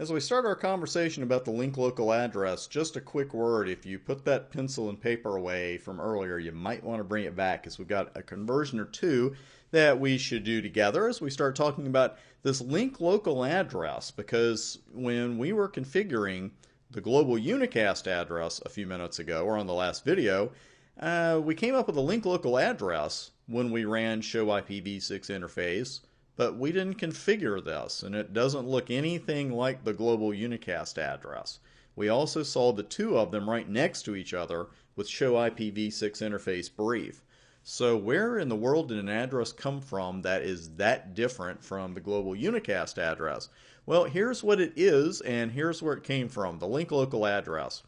As we start our conversation about the link local address, just a quick word. If you put that pencil and paper away from earlier, you might want to bring it back because we've got a conversion or two that we should do together as we start talking about this link local address. Because when we were configuring the global unicast address a few minutes ago, or on the last video, we came up with a link local address when we ran show IPv6 interface. But we didn't configure this, and it doesn't look anything like the global unicast address. We also saw the two of them right next to each other with show IPv6 interface brief. So where in the world did an address come from that is that different from the global unicast address? Well, here's what it is, and here's where it came from, the link local address.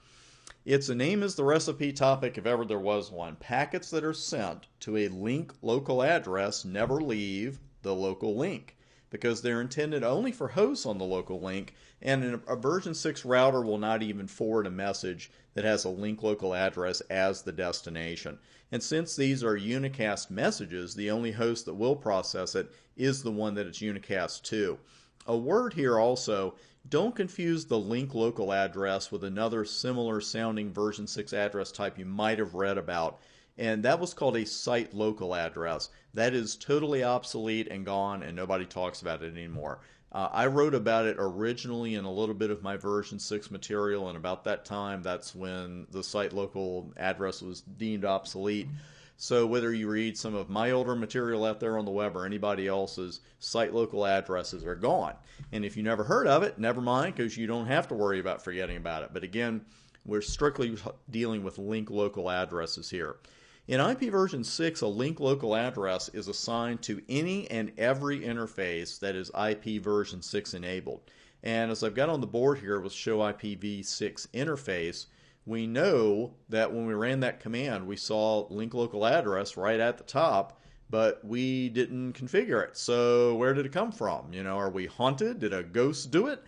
Its a name is the recipe topic if ever there was one. Packets that are sent to a link local address never leave the local link because they're intended only for hosts on the local link, and a version 6 router will not even forward a message that has a link local address as the destination. And since these are unicast messages, the only host that will process it is the one that it's unicast to. A word here also, don't confuse the link local address with another similar sounding version 6 address type you might have read about, and that was called a site local address. That is totally obsolete and gone, and nobody talks about it anymore. I wrote about it originally in a little bit of my version 6 material, and about that time, that's when the site local address was deemed obsolete. So whether you read some of my older material out there on the web or anybody else's, site local addresses are gone. And if you never heard of it, never mind, because you don't have to worry about forgetting about it. But again, we're strictly dealing with link local addresses here. In IP version 6, a link local address is assigned to any and every interface that is IP version 6 enabled. And as I've got on the board here with show IPv6 interface, we know that when we ran that command, we saw link local address right at the top, but we didn't configure it. So where did it come from? Are we haunted? Did a ghost do it?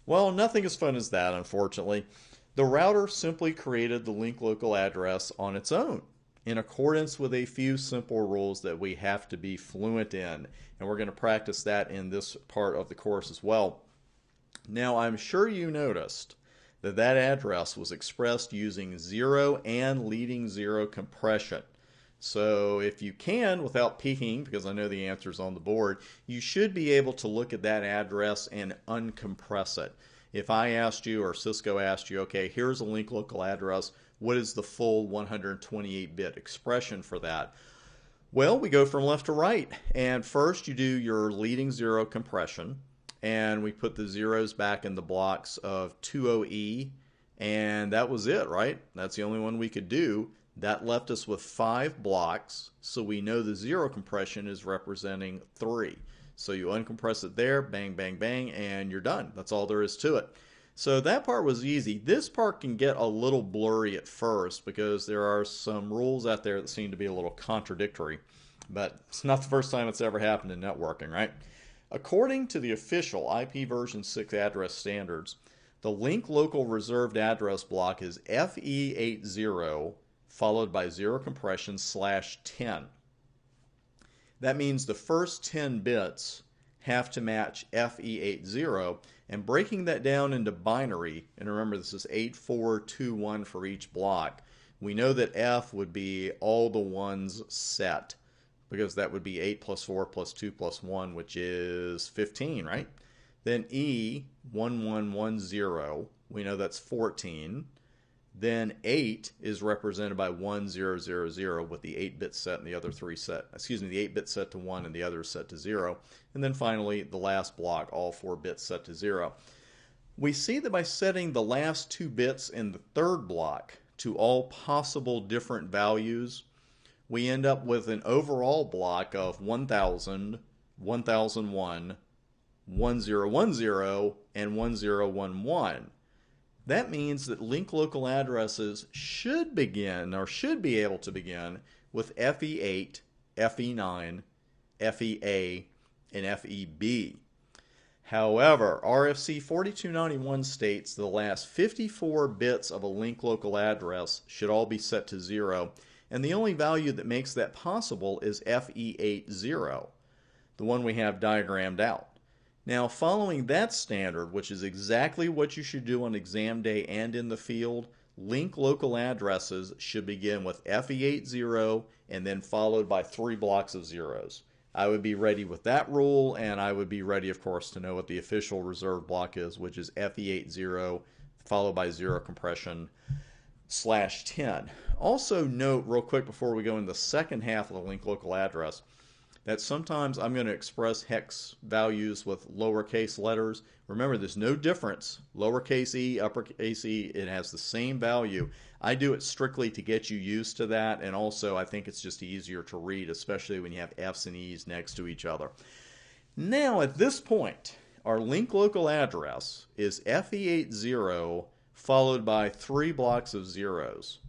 Well, nothing as fun as that, unfortunately. The router simply created the link local address on its own, in accordance with a few simple rules that we have to be fluent in. And we're going to practice that in this part of the course as well. Now, I'm sure you noticed that that address was expressed using 0 and leading 0 compression. So if you can, without peeking, because I know the answer is on the board, you should be able to look at that address and uncompress it. If I asked you, or Cisco asked you, okay, here's a link local address, what is the full 128-bit expression for that? Well, we go from left to right. And first you do your leading 0 compression. And we put the zeros back in the blocks of 20E. And that was it, right? That's the only one we could do. That left us with 5 blocks. So we know the 0 compression is representing 3. So you uncompress it there, bang, bang, bang, and you're done. That's all there is to it. So that part was easy. This part can get a little blurry at first because there are some rules out there that seem to be a little contradictory. But it's not the first time it's ever happened in networking, right? According to the official IP version 6 address standards, the link local reserved address block is FE80 followed by 0 compression /10. That means the first 10 bits have to match FE80, and breaking that down into binary, and remember this is 8421 for each block, we know that F would be all the ones set, because that would be 8 plus 4 plus 2 plus 1, which is 15, right? Then E, 1110, we know that's 14. Then 8 is represented by 1000 with the 8-bit set and the other 3 set. Excuse me, the 8-bit set to 1 and the other set to 0. And then finally, the last block, all 4 bits set to 0. We see that by setting the last 2 bits in the third block to all possible different values, we end up with an overall block of 1000, 1001, 1010, and 1011. That means that link local addresses should begin, or should be able to begin, with FE8, FE9, FEA, and FEB. However, RFC 4291 states the last 54 bits of a link local address should all be set to 0, and the only value that makes that possible is FE80, the one we have diagrammed out. Now, following that standard, which is exactly what you should do on exam day and in the field, link local addresses should begin with FE80 and then followed by 3 blocks of zeros. I would be ready with that rule, and I would be ready, of course, to know what the official reserve block is, which is FE80 followed by 0 compression /10. Also note real quick before we go in the second half of the link local address that sometimes I'm going to express hex values with lowercase letters. Remember, there's no difference. Lowercase e, uppercase e, it has the same value. I do it strictly to get you used to that, and also I think it's just easier to read, especially when you have F's and E's next to each other. Now, at this point, our link local address is FE80 followed by 3 blocks of zeros.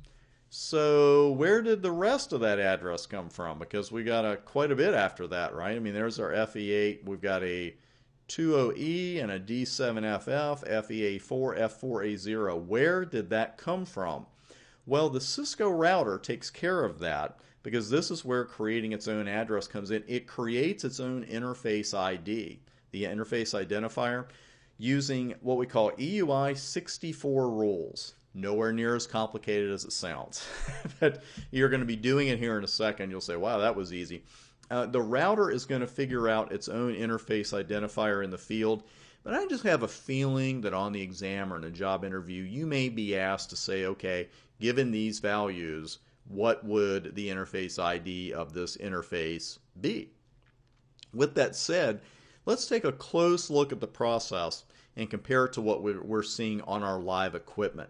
So where did the rest of that address come from? Because we got quite a bit after that, right? I mean, there's our FE8. We've got a 20E and a D7FF, FEA4, F4A0. Where did that come from? Well, the Cisco router takes care of that because this is where creating its own address comes in. It creates its own interface ID, the interface identifier, using what we call EUI 64 rules. Nowhere near as complicated as it sounds. But you're going to be doing it here in a second. You'll say, wow, that was easy. The router is going to figure out its own interface identifier in the field. But I just have a feeling that on the exam or in a job interview, you may be asked to say, okay, given these values, what would the interface ID of this interface be? With that said, let's take a close look at the process and compare it to what we're seeing on our live equipment.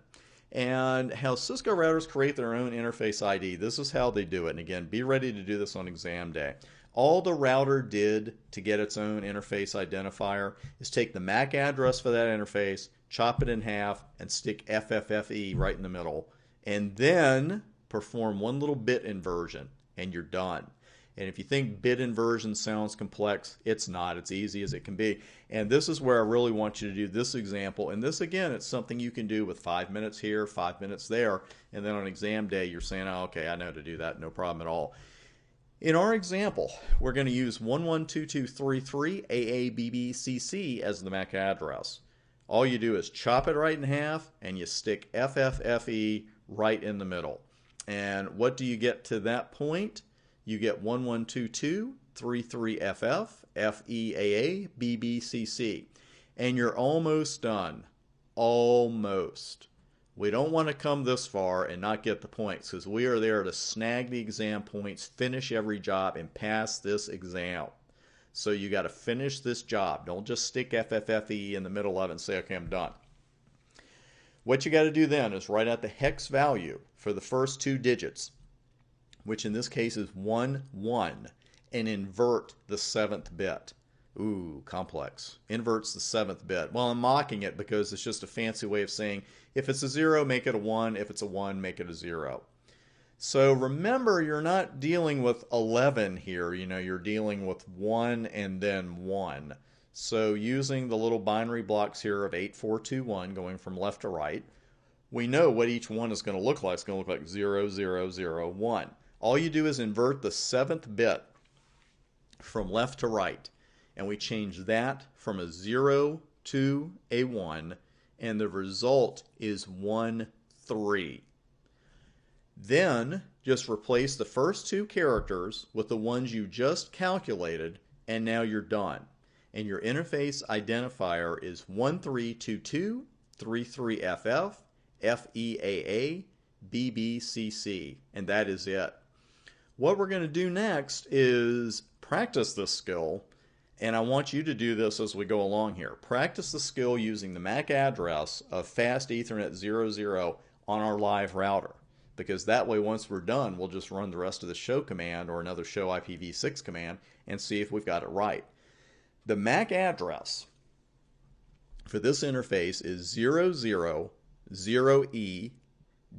And how Cisco routers create their own interface ID. This is how they do it. And again, be ready to do this on exam day. All the router did to get its own interface identifier is take the MAC address for that interface, chop it in half, and stick FFFE right in the middle. And then perform one little bit inversion, and you're done. And if you think bit inversion sounds complex, it's not. It's easy as it can be. And this is where I really want you to do this example. And this, again, it's something you can do with 5 minutes here, 5 minutes there. And then on exam day, you're saying, oh, okay, I know how to do that. No problem at all. In our example, we're going to use 112233 AABBCC as the MAC address. All you do is chop it right in half, and you stick FFFE right in the middle. And what do you get to that point? You get 112233FF, FEAA, BBCC. And you're almost done. Almost. We don't want to come this far and not get the points because we are there to snag the exam points, finish every job, and pass this exam. So you got to finish this job. Don't just stick FFFE in the middle of it and say, okay, I'm done. What you got to do then is write out the hex value for the first 2 digits, which in this case is 1, 1, and invert the 7th bit. Ooh, complex. Inverts the 7th bit. Well, I'm mocking it because it's just a fancy way of saying if it's a 0, make it a 1. If it's a 1, make it a 0. So remember, you're not dealing with 11 here. You know, you're dealing with 1 and then 1. So using the little binary blocks here of 8421 going from left to right, we know what each one is going to look like. It's going to look like 0, 0, 0, 1. All you do is invert the 7th bit from left to right. And we change that from a 0 to a 1. And the result is 1, 3. Then just replace the first 2 characters with the ones you just calculated. And now you're done. And your interface identifier is 132233FF, FEAA, BBCC. And that is it. What we're going to do next is practice this skill, and I want you to do this as we go along here. Practice the skill using the MAC address of fast Ethernet 00 on our live router, because that way once we're done, we'll just run the rest of the show command or another show IPv6 command and see if we've got it right. The MAC address for this interface is 000E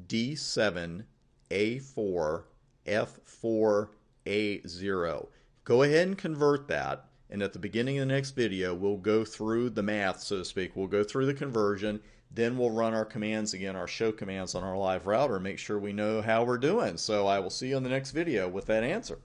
D7A4 F4A0. Go ahead and convert that, and at the beginning of the next video we'll go through the math, so to speak. We'll go through the conversion, then we'll run our commands again, our show commands on our live router, and make sure we know how we're doing. So I will see you on the next video with that answer.